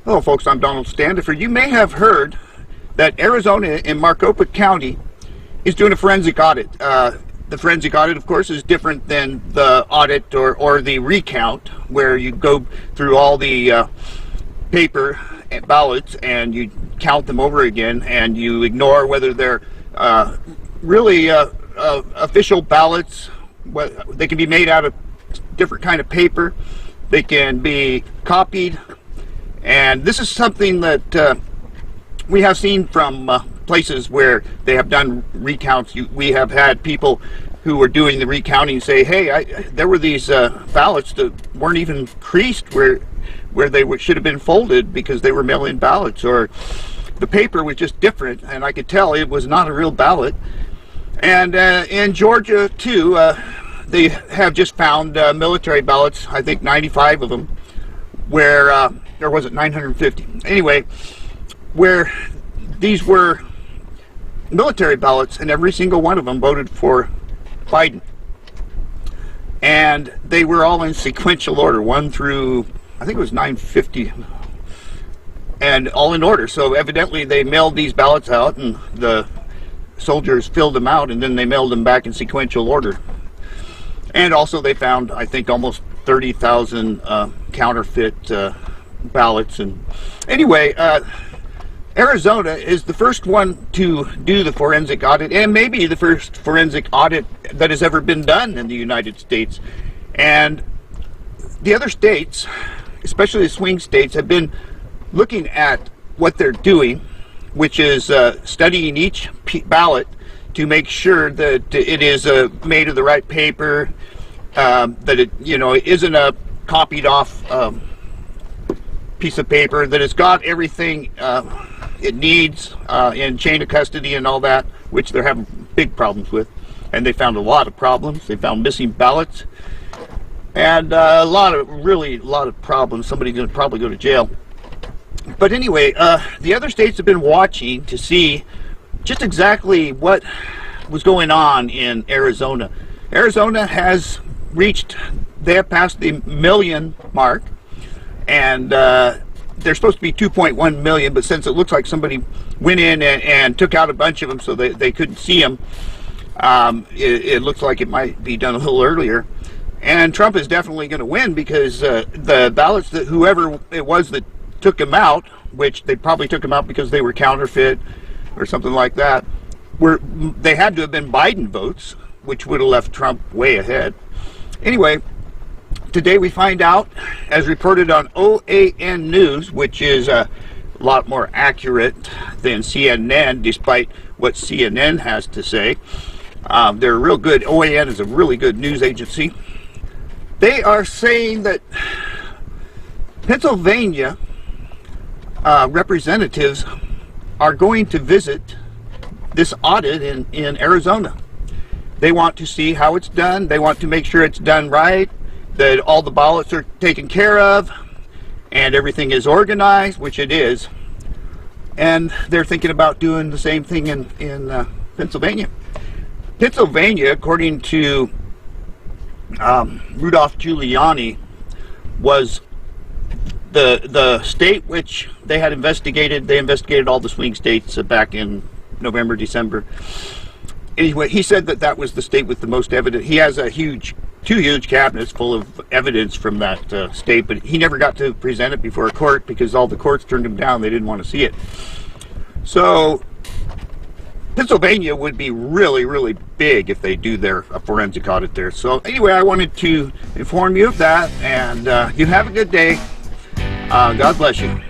Hello folks, I'm Donald Standiford. You may have heard that Arizona in Maricopa County is doing a forensic audit. The forensic audit, of course, is different than the audit or the recount, where you go through all the paper ballots and you count them over again and you ignore whether they're really official ballots. They can be made out of different kind of paper. They can be copied. And this is something that we have seen from places where they have done recounts. We have had people who were doing the recounting say, hey, there were these ballots that weren't even creased where they should have been folded because they were mail-in ballots, or the paper was just different, and I could tell it was not a real ballot. And in Georgia, too, they have just found military ballots, I think 95 of them, where, or was it 950? Anyway, where these were military ballots, and every single one of them voted for Biden. And they were all in sequential order, 1 through, I think it was 950, and all in order. So evidently they mailed these ballots out, and the soldiers filled them out, and then they mailed them back in sequential order. And also they found, I think, almost 30,000 counterfeit ballots. And anyway, Arizona is the first one to do the forensic audit, and maybe the first forensic audit that has ever been done in the United States. And the other states, especially the swing states, have been looking at what they're doing, which is studying each ballot to make sure that it is made of the right paper, that it, isn't a copied off piece of paper, that it's got everything it needs in chain of custody and all that, which they're having big problems with. And they found a lot of problems. They found missing ballots and a lot of problems. Somebody's going to probably go to jail. But anyway, the other states have been watching to see just exactly what was going on in Arizona. Arizona has reached, they have passed the million mark, and they're supposed to be 2.1 million, but since it looks like somebody went in and took out a bunch of them so they couldn't see them, it looks like it might be done a little earlier. And Trump is definitely going to win because the ballots that whoever it was that took them out, which they probably took them out because they were counterfeit or something like that, they had to have been Biden votes, which would have left Trump way ahead. Anyway, today we find out, as reported on OAN News, which is a lot more accurate than CNN, despite what CNN has to say. They're real good. OAN is a really good news agency. They are saying that Pennsylvania representatives are going to visit this audit in Arizona. They want to see how it's done. They want to make sure it's done right, that all the ballots are taken care of, and everything is organized, which it is. And they're thinking about doing the same thing in Pennsylvania. Pennsylvania, according to Rudolph Giuliani, was the state which they had investigated. They investigated all the swing states back in November, December. Anyway, he said that was the state with the most evidence. He has two huge cabinets full of evidence from that state, but he never got to present it before a court because all the courts turned him down. They didn't want to see it. So Pennsylvania would be really, really big if they do their forensic audit there. So anyway, I wanted to inform you of that, and you have a good day. God bless you.